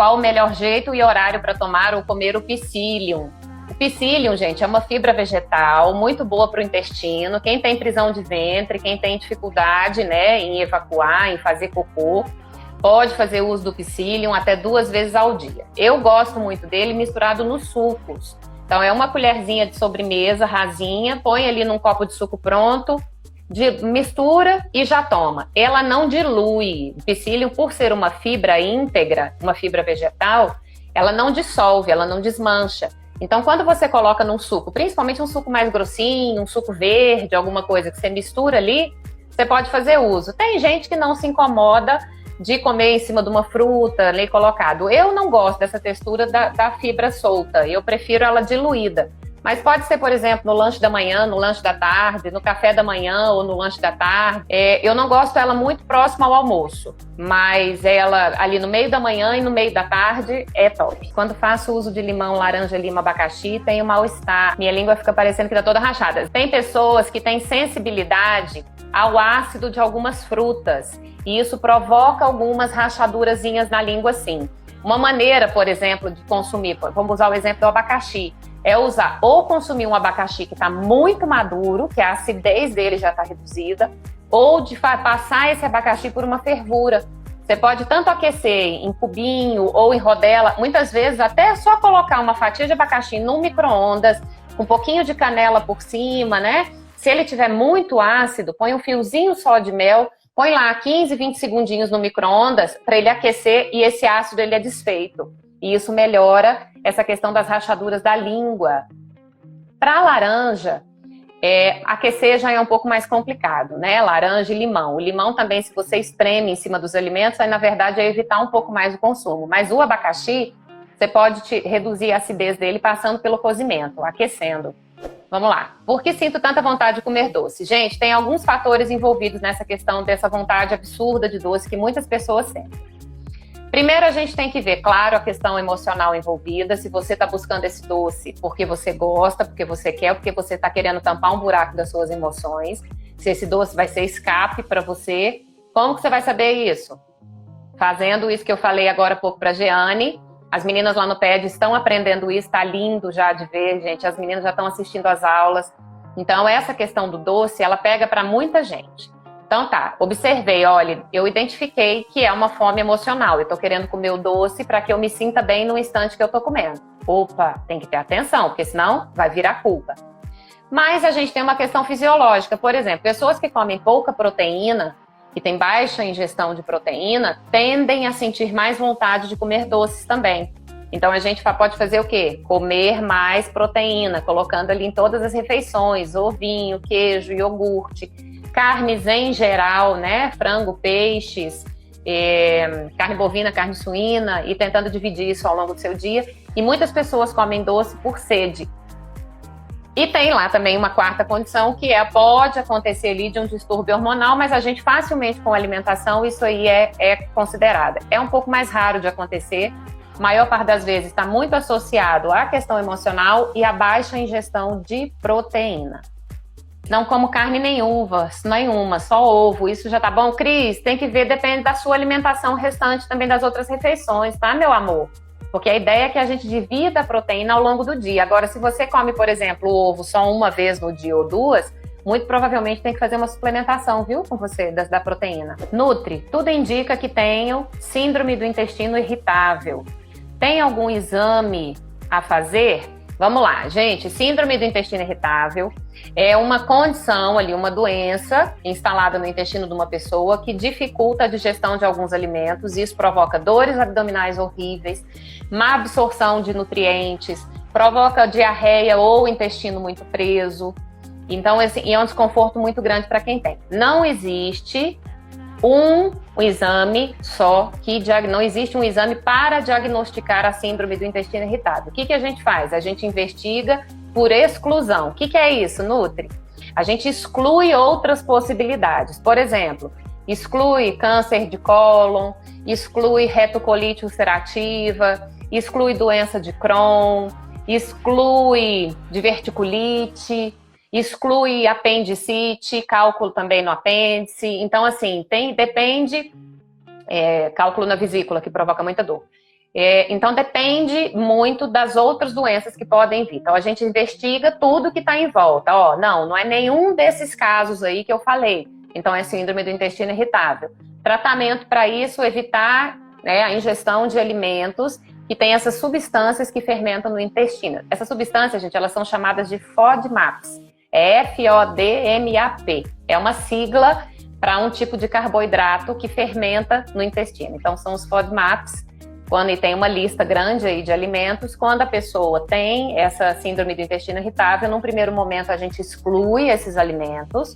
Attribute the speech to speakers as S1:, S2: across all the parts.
S1: qual o melhor jeito e horário para tomar ou comer o psyllium. O psyllium, gente, é uma fibra vegetal muito boa para o intestino. Quem tem prisão de ventre, quem tem dificuldade, né, em evacuar, em fazer cocô, pode fazer uso do psyllium até 2 vezes ao dia. Eu gosto muito dele misturado nos sucos. Então, é uma colherzinha de sobremesa rasinha, põe ali num copo de suco pronto, mistura e já toma. Ela não dilui. O psyllium, por ser uma fibra íntegra, uma fibra vegetal, ela não dissolve, ela não desmancha. Então, quando você coloca num suco, principalmente um suco mais grossinho, um suco verde, alguma coisa que você mistura ali, você pode fazer uso. Tem gente que não se incomoda de comer em cima de uma fruta ali colocado. Eu não gosto dessa textura da fibra solta, eu prefiro ela diluída. Mas pode ser, por exemplo, no lanche da manhã, no lanche da tarde, no café da manhã ou no lanche da tarde. Eu não gosto dela muito próxima ao almoço, mas ela ali no meio da manhã e no meio da tarde é top. Quando faço uso de limão, laranja, lima, abacaxi, tenho mal-estar. Minha língua fica parecendo que tá toda rachada. Tem pessoas que têm sensibilidade ao ácido de algumas frutas e isso provoca algumas rachadurazinhas na língua, sim. Uma maneira, por exemplo, de consumir, vamos usar o exemplo do abacaxi, é usar ou consumir um abacaxi que está muito maduro, que a acidez dele já está reduzida, ou de passar esse abacaxi por uma fervura. Você pode tanto aquecer em cubinho ou em rodela, muitas vezes até só colocar uma fatia de abacaxi no micro-ondas, com um pouquinho de canela por cima, né? Se ele tiver muito ácido, põe um fiozinho só de mel, põe lá 15, 20 segundinhos no micro-ondas para ele aquecer e esse ácido ele é desfeito. E isso melhora essa questão das rachaduras da língua. Para a laranja, aquecer já é um pouco mais complicado, né? Laranja e limão. O limão também, se você espreme em cima dos alimentos, aí na verdade é evitar um pouco mais o consumo. Mas o abacaxi, você pode reduzir a acidez dele passando pelo cozimento, aquecendo. Vamos lá. Por que sinto tanta vontade de comer doce? Gente, tem alguns fatores envolvidos nessa questão dessa vontade absurda de doce que muitas pessoas sentem. Primeiro, a gente tem que ver, claro, a questão emocional envolvida. Se você está buscando esse doce porque você gosta, porque você quer, porque você está querendo tampar um buraco das suas emoções. Se esse doce vai ser escape para você. Como que você vai saber isso? Fazendo isso que eu falei agora há pouco para a Jeane. As meninas lá no PED estão aprendendo isso, está lindo já de ver, gente. As meninas já estão assistindo às aulas. Então, essa questão do doce, ela pega para muita gente. Então tá, observei, olha, eu identifiquei que é uma fome emocional. Eu tô querendo comer o doce para que eu me sinta bem no instante que eu tô comendo. Opa, tem que ter atenção, porque senão vai virar culpa. Mas a gente tem uma questão fisiológica. Por exemplo, pessoas que comem pouca proteína, que têm baixa ingestão de proteína, tendem a sentir mais vontade de comer doces também. Então a gente pode fazer o quê? Comer mais proteína, colocando ali em todas as refeições, ovinho, queijo, iogurte, carnes em geral, né? Frango, peixes, carne bovina, carne suína, e tentando dividir isso ao longo do seu dia. E muitas pessoas comem doce por sede. E tem lá também uma quarta condição, que pode acontecer ali de um distúrbio hormonal, mas a gente facilmente com alimentação, isso aí é considerada. É um pouco mais raro de acontecer, a maior parte das vezes está muito associado à questão emocional e à baixa ingestão de proteína. Não como carne nenhuma, só ovo, isso já tá bom? Cris, tem que ver, depende da sua alimentação restante também das outras refeições, tá, meu amor? Porque a ideia é que a gente divida a proteína ao longo do dia. Agora, se você come, por exemplo, o ovo só uma vez no dia ou 2, muito provavelmente tem que fazer uma suplementação, viu, com você, da proteína. Nutri, tudo indica que tenho síndrome do intestino irritável. Tem algum exame a fazer? Vamos lá, gente, síndrome do intestino irritável é uma condição ali, uma doença instalada no intestino de uma pessoa que dificulta a digestão de alguns alimentos. Isso provoca dores abdominais horríveis, má absorção de nutrientes, provoca diarreia ou intestino muito preso. Então, é um desconforto muito grande para quem tem. Não existe um exame só, não existe um exame para diagnosticar a síndrome do intestino irritável. O que a gente faz? A gente investiga por exclusão. O que é isso, Nutri? A gente exclui outras possibilidades. Por exemplo, exclui câncer de cólon, exclui retocolite ulcerativa, exclui doença de Crohn, exclui diverticulite, exclui apendicite, cálculo também no apêndice. Então, assim, depende, cálculo na vesícula, que provoca muita dor. Então, depende muito das outras doenças que podem vir. Então, a gente investiga tudo que está em volta. Não é nenhum desses casos aí que eu falei. Então, é síndrome do intestino irritável. Tratamento para isso, evitar, né, a ingestão de alimentos que tem essas substâncias que fermentam no intestino. Essas substâncias, gente, elas são chamadas de FODMAPs. É FODMAP. É uma sigla para um tipo de carboidrato que fermenta no intestino. Então, são os FODMAPs. Quando tem uma lista grande aí de alimentos, quando a pessoa tem essa síndrome do intestino irritável, num primeiro momento a gente exclui esses alimentos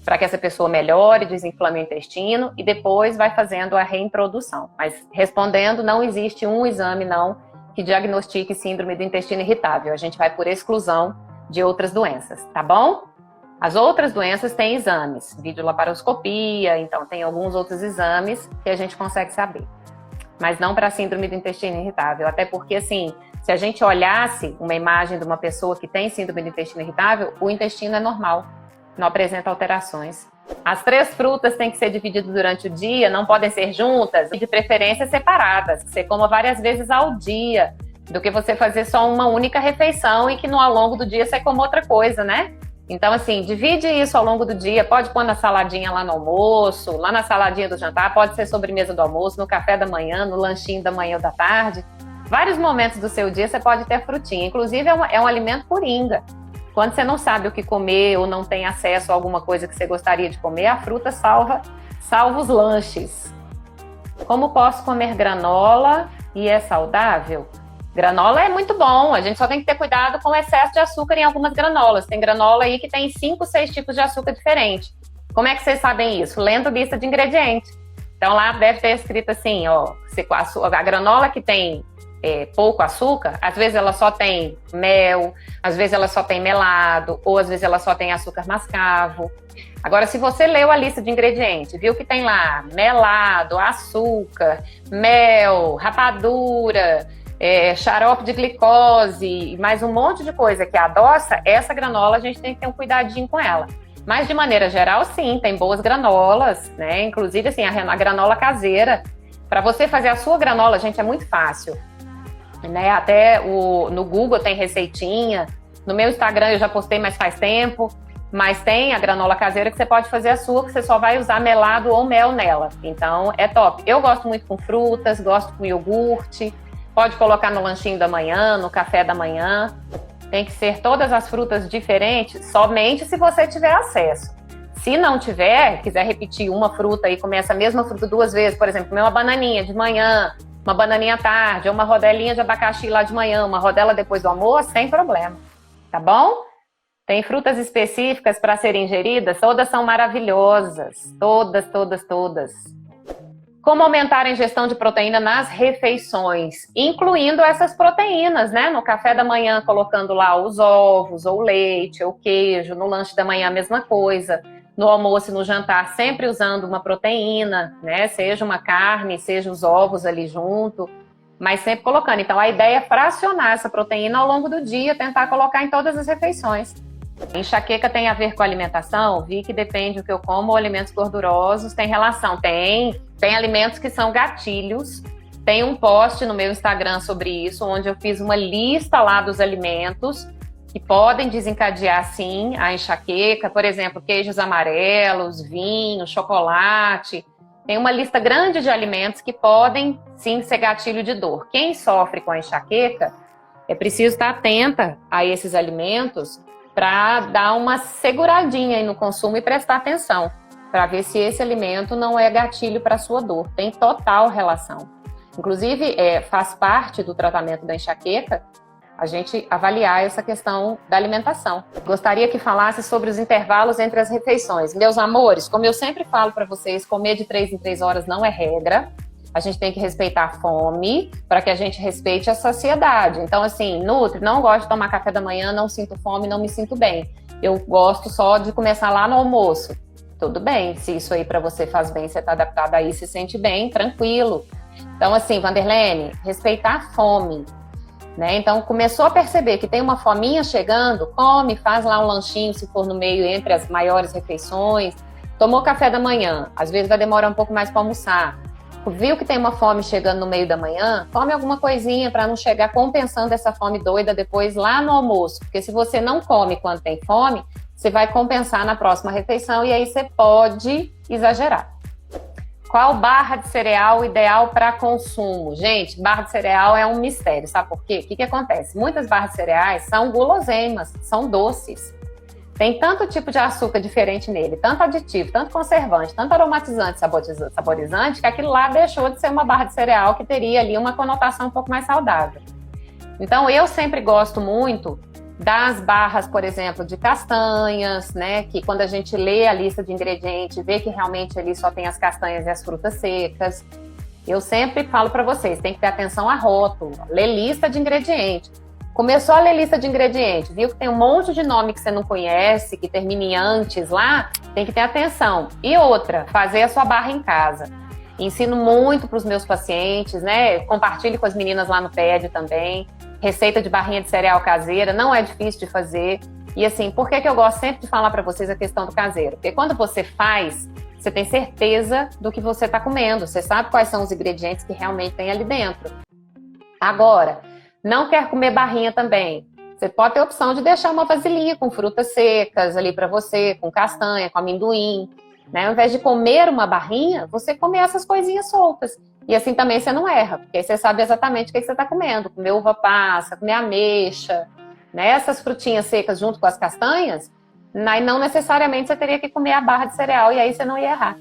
S1: para que essa pessoa melhore, desinflame o intestino e depois vai fazendo a reintrodução. Mas respondendo, não existe um exame não que diagnostique síndrome do intestino irritável. A gente vai por exclusão de outras doenças, tá bom? As outras doenças têm exames, videolaparoscopia, então tem alguns outros exames que a gente consegue saber. Mas não para síndrome do intestino irritável, até porque, assim, se a gente olhasse uma imagem de uma pessoa que tem síndrome do intestino irritável, o intestino é normal, não apresenta alterações. As 3 frutas têm que ser divididas durante o dia, não podem ser juntas, e de preferência separadas, que você coma várias vezes ao dia, do que você fazer só uma única refeição e que ao longo do dia você coma outra coisa, né? Então, assim, divide isso ao longo do dia, pode pôr na saladinha lá no almoço, lá na saladinha do jantar, pode ser sobremesa do almoço, no café da manhã, no lanchinho da manhã ou da tarde. Vários momentos do seu dia você pode ter frutinha, inclusive é um alimento coringa. Quando você não sabe o que comer ou não tem acesso a alguma coisa que você gostaria de comer, a fruta salva os lanches. Como posso comer granola e é saudável? Granola é muito bom, a gente só tem que ter cuidado com o excesso de açúcar em algumas granolas. Tem granola aí que tem 5, 6 tipos de açúcar diferentes. Como é que vocês sabem isso? Lendo lista de ingredientes. Então lá deve ter escrito assim, a granola que tem pouco açúcar, às vezes ela só tem mel, às vezes ela só tem melado, ou às vezes ela só tem açúcar mascavo. Agora, se você leu a lista de ingredientes, viu que tem lá melado, açúcar, mel, rapadura, xarope de glicose e mais um monte de coisa que adoça, essa granola a gente tem que ter um cuidadinho com ela. Mas, de maneira geral, sim, tem boas granolas, né? Inclusive, assim, a granola caseira. Para você fazer a sua granola, gente, é muito fácil. Né? Até no Google tem receitinha. No meu Instagram eu já postei, mas faz tempo. Mas tem a granola caseira que você pode fazer a sua, que você só vai usar melado ou mel nela. Então, é top. Eu gosto muito com frutas, gosto com iogurte. Pode colocar no lanchinho da manhã, no café da manhã. Tem que ser todas as frutas diferentes, somente se você tiver acesso. Se não tiver, quiser repetir uma fruta e comer essa mesma fruta 2 vezes, por exemplo, comer uma bananinha de manhã, uma bananinha à tarde, ou uma rodelinha de abacaxi lá de manhã, uma rodela depois do almoço, sem problema, tá bom? Tem frutas específicas para serem ingeridas, todas são maravilhosas, todas, todas, todas. Como aumentar a ingestão de proteína nas refeições, incluindo essas proteínas, né? No café da manhã, colocando lá os ovos, ou leite, ou queijo. No lanche da manhã, a mesma coisa. No almoço e no jantar, sempre usando uma proteína, né? Seja uma carne, seja os ovos ali junto, mas sempre colocando. Então, a ideia é fracionar essa proteína ao longo do dia, tentar colocar em todas as refeições. Enxaqueca tem a ver com alimentação? Vi que depende do que eu como, ou alimentos gordurosos tem relação. Tem alimentos que são gatilhos. Tem um post no meu Instagram sobre isso, onde eu fiz uma lista lá dos alimentos que podem desencadear, sim, a enxaqueca. Por exemplo, queijos amarelos, vinho, chocolate. Tem uma lista grande de alimentos que podem, sim, ser gatilho de dor. Quem sofre com a enxaqueca, é preciso estar atenta a esses alimentos para dar uma seguradinha aí no consumo e prestar atenção, para ver se esse alimento não é gatilho para a sua dor. Tem total relação. Inclusive, faz parte do tratamento da enxaqueca a gente avaliar essa questão da alimentação. Gostaria que falasse sobre os intervalos entre as refeições. Meus amores, como eu sempre falo para vocês, comer de 3 em 3 horas não é regra. A gente tem que respeitar a fome para que a gente respeite a saciedade. Então, assim, Nutri, não gosto de tomar café da manhã, não sinto fome, não me sinto bem. Eu gosto só de começar lá no almoço. Tudo bem, se isso aí para você faz bem, você está adaptado aí, se sente bem, tranquilo. Então, assim, Vanderlene, respeitar a fome. Né? Então, começou a perceber que tem uma fominha chegando, come, faz lá um lanchinho, se for no meio, entre as maiores refeições. Tomou café da manhã, às vezes vai demorar um pouco mais para almoçar. Viu que tem uma fome chegando no meio da manhã? Come alguma coisinha para não chegar compensando essa fome doida depois lá no almoço. Porque se você não come quando tem fome, você vai compensar na próxima refeição e aí você pode exagerar. Qual barra de cereal ideal para consumo? Gente, barra de cereal é um mistério, sabe por quê? O que acontece? Muitas barras de cereais são guloseimas, são doces. Tem tanto tipo de açúcar diferente nele, tanto aditivo, tanto conservante, tanto aromatizante, saborizante, que aquilo lá deixou de ser uma barra de cereal que teria ali uma conotação um pouco mais saudável. Então, eu sempre gosto muito das barras, por exemplo, de castanhas, né? Que quando a gente lê a lista de ingredientes, vê que realmente ali só tem as castanhas e as frutas secas. Eu sempre falo para vocês, tem que ter atenção a rótulo, ler lista de ingredientes. Começou a ler lista de ingredientes, viu que tem um monte de nome que você não conhece, que termina em antes lá, tem que ter atenção. E outra, fazer a sua barra em casa. Ensino muito para os meus pacientes, né? Compartilho com as meninas lá no PED também. Receita de barrinha de cereal caseira, não é difícil de fazer. E assim, por que eu gosto sempre de falar para vocês a questão do caseiro? Porque quando você faz, você tem certeza do que você está comendo. Você sabe quais são os ingredientes que realmente tem ali dentro. Agora, não quer comer barrinha também? Você pode ter a opção de deixar uma vasilhinha com frutas secas ali para você, com castanha, com amendoim. Né? Ao invés de comer uma barrinha, você comer essas coisinhas soltas. E assim também você não erra, porque aí você sabe exatamente o que você está comendo. Comer uva passa, comer ameixa, né? Essas frutinhas secas junto com as castanhas, aí não necessariamente você teria que comer a barra de cereal e aí você não ia errar.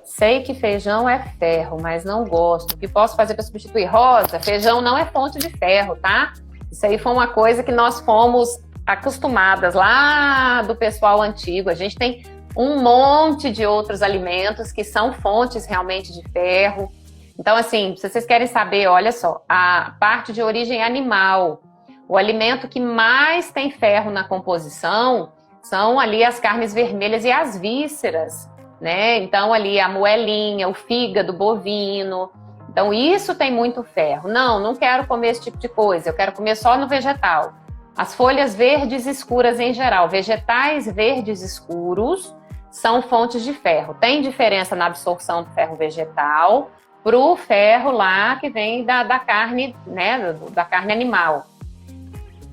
S1: Sei que feijão é ferro, mas não gosto. O que posso fazer para substituir? Rosa, feijão não é fonte de ferro, tá? Isso aí foi uma coisa que nós fomos acostumadas lá do pessoal antigo. A gente tem um monte de outros alimentos que são fontes realmente de ferro. Então, assim, se vocês querem saber, olha só, a parte de origem animal, o alimento que mais tem ferro na composição são ali as carnes vermelhas e as vísceras, né? Então, ali a moelinha, o fígado bovino. Então, isso tem muito ferro. Não quero comer esse tipo de coisa, eu quero comer só no vegetal. As folhas verdes escuras em geral, vegetais verdes escuros são fontes de ferro. Tem diferença na absorção do ferro vegetal para o ferro lá que vem da carne, né, da carne animal.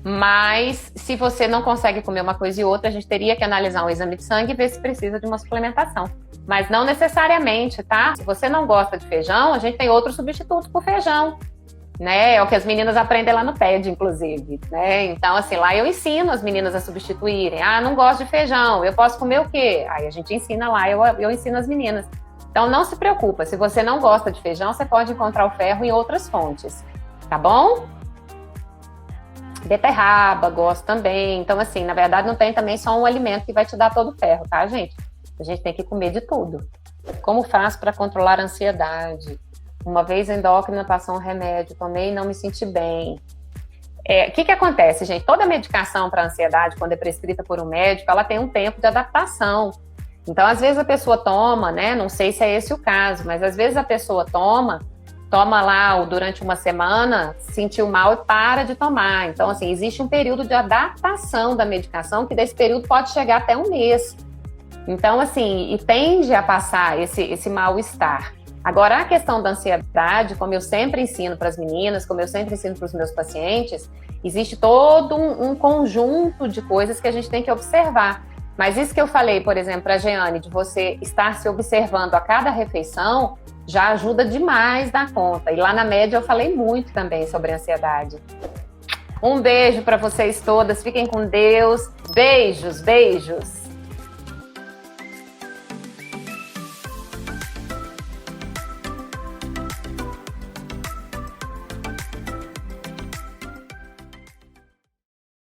S1: Mas se você não consegue comer uma coisa e outra, a gente teria que analisar um exame de sangue e ver se precisa de uma suplementação. Mas não necessariamente, tá? Se você não gosta de feijão, a gente tem outros substitutos para o feijão, né? É o que as meninas aprendem lá no PED, inclusive, né? Então, assim, lá eu ensino as meninas a substituírem. Ah, não gosto de feijão, eu posso comer o quê? Aí a gente ensina lá, eu ensino as meninas. Então, não se preocupa, se você não gosta de feijão, você pode encontrar o ferro em outras fontes, tá bom? Beterraba, gosto também. Então, assim, na verdade, não tem também só um alimento que vai te dar todo o ferro, tá, gente? A gente tem que comer de tudo. Como faço para controlar a ansiedade? Uma vez a endócrina passou um remédio, tomei e não me senti bem. O que acontece, gente? Toda medicação para ansiedade, quando é prescrita por um médico, ela tem um tempo de adaptação. Então, às vezes a pessoa toma, né? Não sei se é esse o caso, mas às vezes a pessoa toma lá durante uma semana, sentiu mal e para de tomar. Então, assim, existe um período de adaptação da medicação, que desse período pode chegar até um mês. Então, assim, e tende a passar esse mal-estar. Agora, a questão da ansiedade, como eu sempre ensino para as meninas, como eu sempre ensino para os meus pacientes, existe todo um conjunto de coisas que a gente tem que observar. Mas isso que eu falei, por exemplo, para a Jeane, de você estar se observando a cada refeição, já ajuda demais da conta. E lá na média eu falei muito também sobre ansiedade. Um beijo para vocês todas, fiquem com Deus. Beijos, beijos.